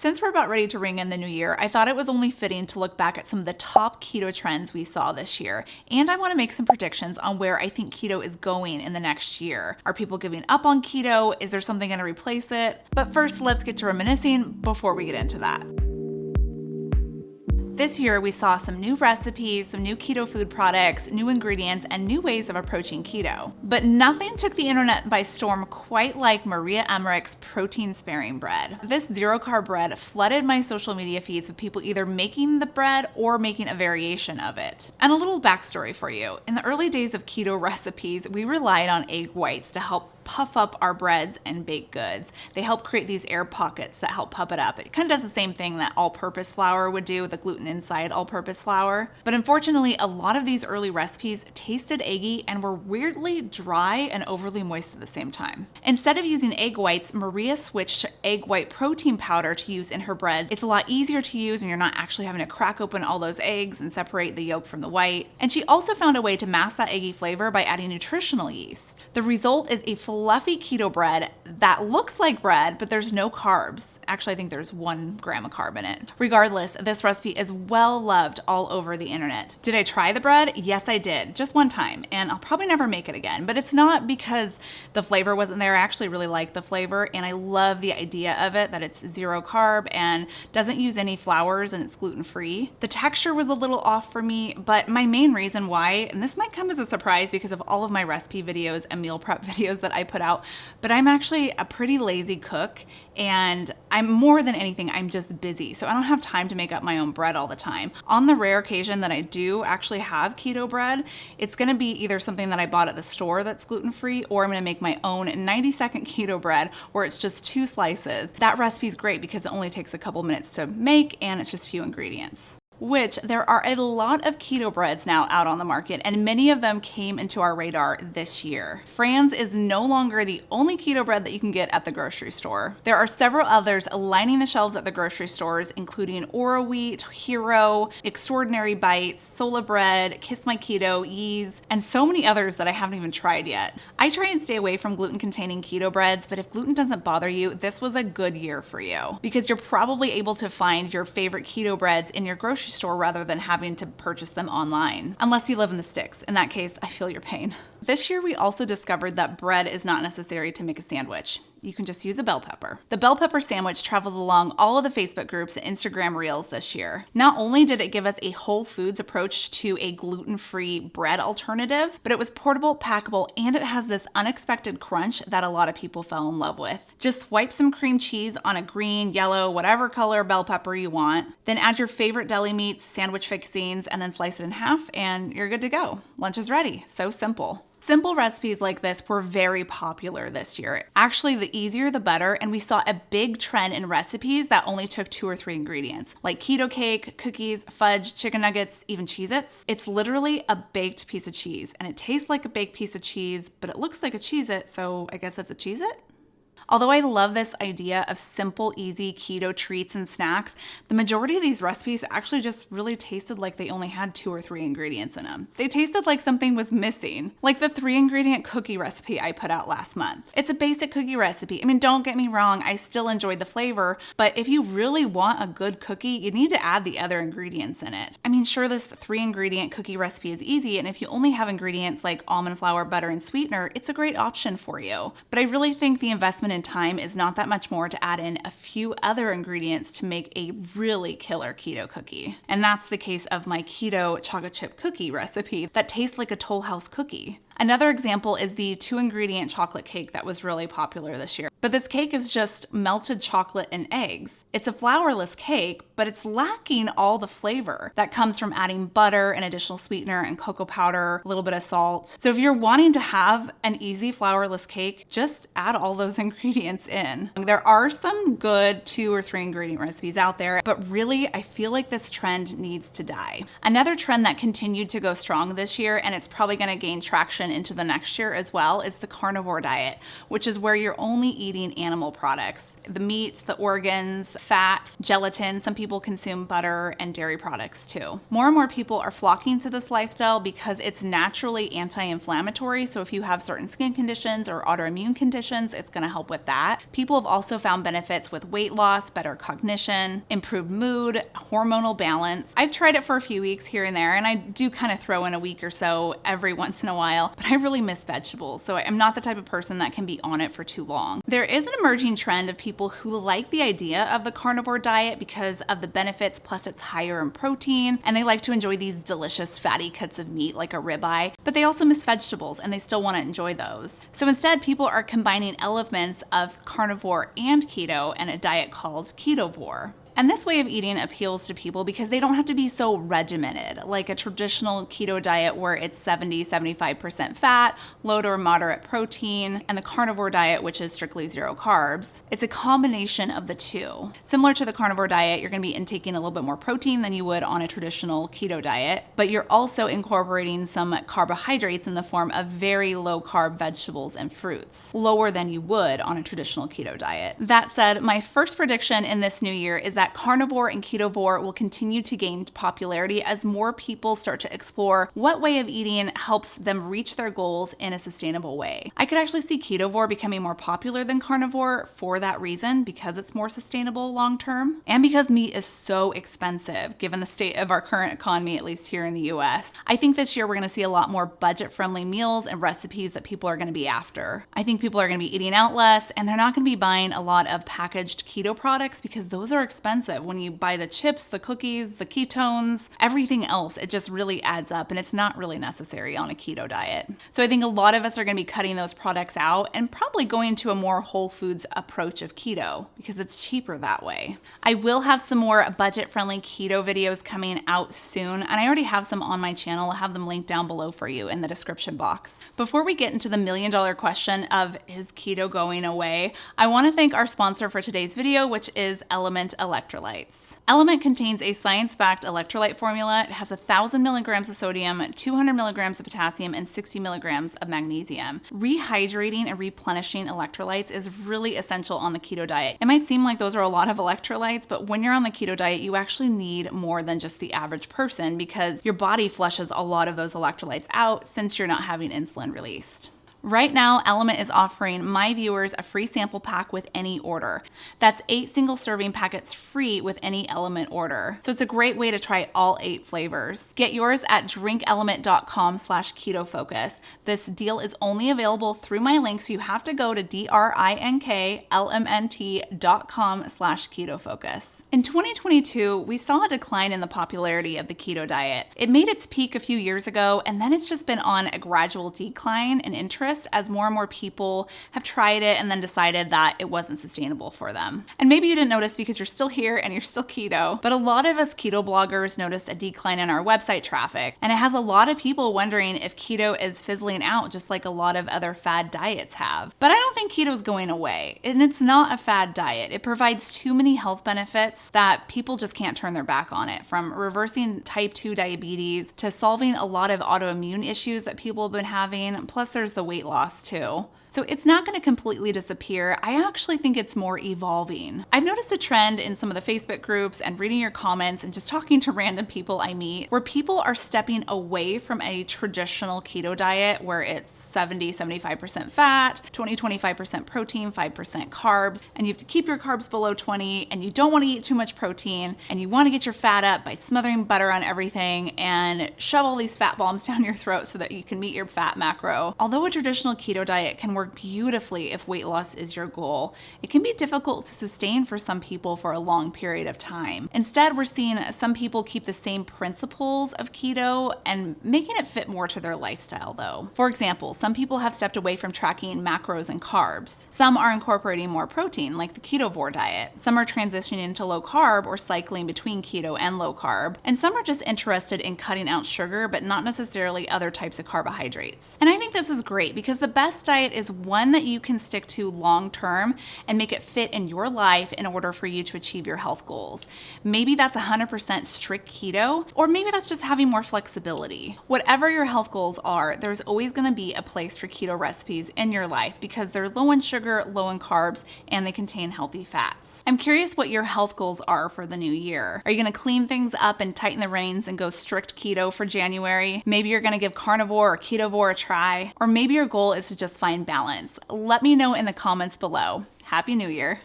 Since we're about ready to ring in the new year, I thought it was only fitting to look back at some of the top keto trends we saw this year. And I want to make some predictions on where I think keto is going in the next year. Are people giving up on keto? Is there something going to replace it? But first, let's get to reminiscing before we get into that. This year, we saw some new recipes, some new keto food products, new ingredients, and new ways of approaching keto. But nothing took the internet by storm quite like Maria Emmerich's protein-sparing bread. This zero-carb bread flooded my social media feeds with people either making the bread or making a variation of it. And a little backstory for you. In the early days of keto recipes, we relied on egg whites to help puff up our breads and baked goods. They help create these air pockets that help puff it up. It kind of does the same thing that all-purpose flour would do with the gluten inside all-purpose flour. But unfortunately, a lot of these early recipes tasted eggy and were weirdly dry and overly moist at the same time. Instead of using egg whites, Maria switched to egg white protein powder to use in her breads. It's a lot easier to use and you're not actually having to crack open all those eggs and separate the yolk from the white. And she also found a way to mask that eggy flavor by adding nutritional yeast. The result is a fluffy keto bread that looks like bread, but there's no carbs. Actually, I think there's 1 gram of carb in it. Regardless, this recipe is well loved all over the internet. Did I try the bread? Yes, I did. Just one time, and I'll probably never make it again. But it's not because the flavor wasn't there. I actually really like the flavor, and I love the idea of it, that it's zero carb and doesn't use any flours and it's gluten-free. The texture was a little off for me, but my main reason why, and this might come as a surprise because of all of my recipe videos and meal prep videos that I put out, but I'm actually a pretty lazy cook, and I'm more than anything, I'm just busy. So I don't have time to make up my own bread all the time. On the rare occasion that I do actually have keto bread, it's gonna be either something that I bought at the store that's gluten-free, or I'm gonna make my own 90-second keto bread where it's just 2 slices. That recipe is great because it only takes a couple minutes to make and it's just few ingredients. Which there are a lot of keto breads now out on the market, and many of them came into our radar this year. Franz is no longer the only keto bread that you can get at the grocery store. There are several others lining the shelves at the grocery stores, including Ora Wheat, Hero, Extraordinary Bites, Sola Bread, Kiss My Keto, Yeez, and so many others that I haven't even tried yet. I try and stay away from gluten-containing keto breads, but if gluten doesn't bother you, this was a good year for you, because you're probably able to find your favorite keto breads in your grocery store rather than having to purchase them online. Unless you live in the sticks. In that case, I feel your pain. This year, we also discovered that bread is not necessary to make a sandwich. You can just use a bell pepper. The bell pepper sandwich traveled along all of the Facebook groups and Instagram reels this year. Not only did it give us a whole foods approach to a gluten-free bread alternative, but it was portable, packable, and it has this unexpected crunch that a lot of people fell in love with. Just wipe some cream cheese on a green, yellow, whatever color bell pepper you want, then add your favorite deli meats, sandwich fixings, and then slice it in half, and you're good to go. Lunch is ready. So simple. Simple recipes like this were very popular this year. Actually, the easier the better, and we saw a big trend in recipes that only took 2 or 3 ingredients, like keto cake, cookies, fudge, chicken nuggets, even Cheez-Its. It's literally a baked piece of cheese, and it tastes like a baked piece of cheese, but it looks like a Cheez-It, so I guess it's a Cheez-It? Although I love this idea of simple, easy keto treats and snacks, the majority of these recipes actually just really tasted like they only had 2 or 3 ingredients in them. They tasted like something was missing, like the 3-ingredient cookie recipe I put out last month. It's a basic cookie recipe. I mean, don't get me wrong, I still enjoyed the flavor, but if you really want a good cookie, you need to add the other ingredients in it. I mean, sure, this 3-ingredient cookie recipe is easy, and if you only have ingredients like almond flour, butter, and sweetener, it's a great option for you. But I really think the investment in time is not that much more to add in a few other ingredients to make a really killer keto cookie. And that's the case of my keto chocolate chip cookie recipe that tastes like a Toll House cookie. Another example is the 2-ingredient chocolate cake that was really popular this year. But this cake is just melted chocolate and eggs. It's a flourless cake, but it's lacking all the flavor that comes from adding butter and additional sweetener and cocoa powder, a little bit of salt. So if you're wanting to have an easy flourless cake, just add all those ingredients in. There are some good 2 or 3 ingredient recipes out there, but really I feel like this trend needs to die. Another trend that continued to go strong this year, and it's probably going to gain traction option into the next year as well is the carnivore diet, which is where you're only eating animal products. The meats, the organs, fat, gelatin. Some people consume butter and dairy products too. More and more people are flocking to this lifestyle because it's naturally anti-inflammatory. So if you have certain skin conditions or autoimmune conditions, it's going to help with that. People have also found benefits with weight loss, better cognition, improved mood, hormonal balance. I've tried it for a few weeks here and there, and I do kind of throw in a week or so every once in a while, but I really miss vegetables. So I'm not the type of person that can be on it for too long. There is an emerging trend of people who like the idea of the carnivore diet because of the benefits, plus it's higher in protein, and they like to enjoy these delicious fatty cuts of meat like a ribeye, but they also miss vegetables and they still want to enjoy those. So instead, people are combining elements of carnivore and keto in a diet called Ketovor. And this way of eating appeals to people because they don't have to be so regimented, like a traditional keto diet where it's 70-75% fat, low to moderate protein, and the carnivore diet, which is strictly zero carbs. It's a combination of the two. Similar to the carnivore diet, you're going to be intaking a little bit more protein than you would on a traditional keto diet, but you're also incorporating some carbohydrates in the form of very low carb vegetables and fruits, lower than you would on a traditional keto diet. That said, my first prediction in this new year is that carnivore and ketovore will continue to gain popularity as more people start to explore what way of eating helps them reach their goals in a sustainable way. I could actually see ketovore becoming more popular than carnivore for that reason, because it's more sustainable long term, and because meat is so expensive given the state of our current economy, at least here in the US. I think this year we're going to see a lot more budget-friendly meals and recipes that people are going to be after. I think people are going to be eating out less, and they're not going to be buying a lot of packaged keto products because those are expensive. When you buy the chips, the cookies, the ketones, everything else, it just really adds up, and it's not really necessary on a keto diet. So I think a lot of us are going to be cutting those products out and probably going to a more whole foods approach of keto because it's cheaper that way. I will have some more budget-friendly keto videos coming out soon, and I already have some on my channel. I'll have them linked down below for you in the description box. Before we get into the million-dollar question of is keto going away, I want to thank our sponsor for today's video, which is Element Electrolytes. Element contains a science-backed electrolyte formula. It has 1,000 milligrams of sodium, 200 milligrams of potassium, and 60 milligrams of magnesium. Rehydrating and replenishing electrolytes is really essential on the keto diet. It might seem like those are a lot of electrolytes, but when you're on the keto diet, you actually need more than just the average person because your body flushes a lot of those electrolytes out since you're not having insulin released. Right now, Element is offering my viewers a free sample pack with any order. That's 8 single serving packets free with any Element order. So it's a great way to try all 8 flavors. Get yours at drinkelement.com/ketofocus. This deal is only available through my link, so you have to go to drinklmnt.com/ketofocus. In 2022, we saw a decline in the popularity of the keto diet. It made its peak a few years ago, and then it's just been on a gradual decline in interest as more and more people have tried it and then decided that it wasn't sustainable for them. And maybe you didn't notice because you're still here and you're still keto, but a lot of us keto bloggers noticed a decline in our website traffic, and it has a lot of people wondering if keto is fizzling out just like a lot of other fad diets have. But I don't think keto is going away, and it's not a fad diet. It provides too many health benefits that people just can't turn their back on it, from reversing type 2 diabetes to solving a lot of autoimmune issues that people have been having, plus there's the weight loss too. So it's not going to completely disappear. I actually think it's more evolving. I've noticed a trend in some of the Facebook groups and reading your comments and just talking to random people I meet where people are stepping away from a traditional keto diet where it's 70-75% fat, 20-25% protein, 5% carbs, and you have to keep your carbs below 20, and you don't want to eat too much protein, and you want to get your fat up by smothering butter on everything and shove all these fat bombs down your throat so that you can meet your fat macro. Although a traditional keto diet can work beautifully if weight loss is your goal, it can be difficult to sustain for some people for a long period of time. Instead, we're seeing some people keep the same principles of keto and making it fit more to their lifestyle though. For example, some people have stepped away from tracking macros and carbs. Some are incorporating more protein, like the Ketovor diet. Some are transitioning into low carb or cycling between keto and low carb. And some are just interested in cutting out sugar, but not necessarily other types of carbohydrates. And I think this is great because the best diet is one that you can stick to long term and make it fit in your life in order for you to achieve your health goals. Maybe that's 100% strict keto, or maybe that's just having more flexibility. Whatever your health goals are, there's always going to be a place for keto recipes in your life because they're low in sugar, low in carbs, and they contain healthy fats. I'm curious what your health goals are for the new year. Are you going to clean things up and tighten the reins and go strict keto for January? Maybe you're going to give Carnivore or Ketovor a try, or maybe your goal is to just find balance. Let me know in the comments below. Happy New Year.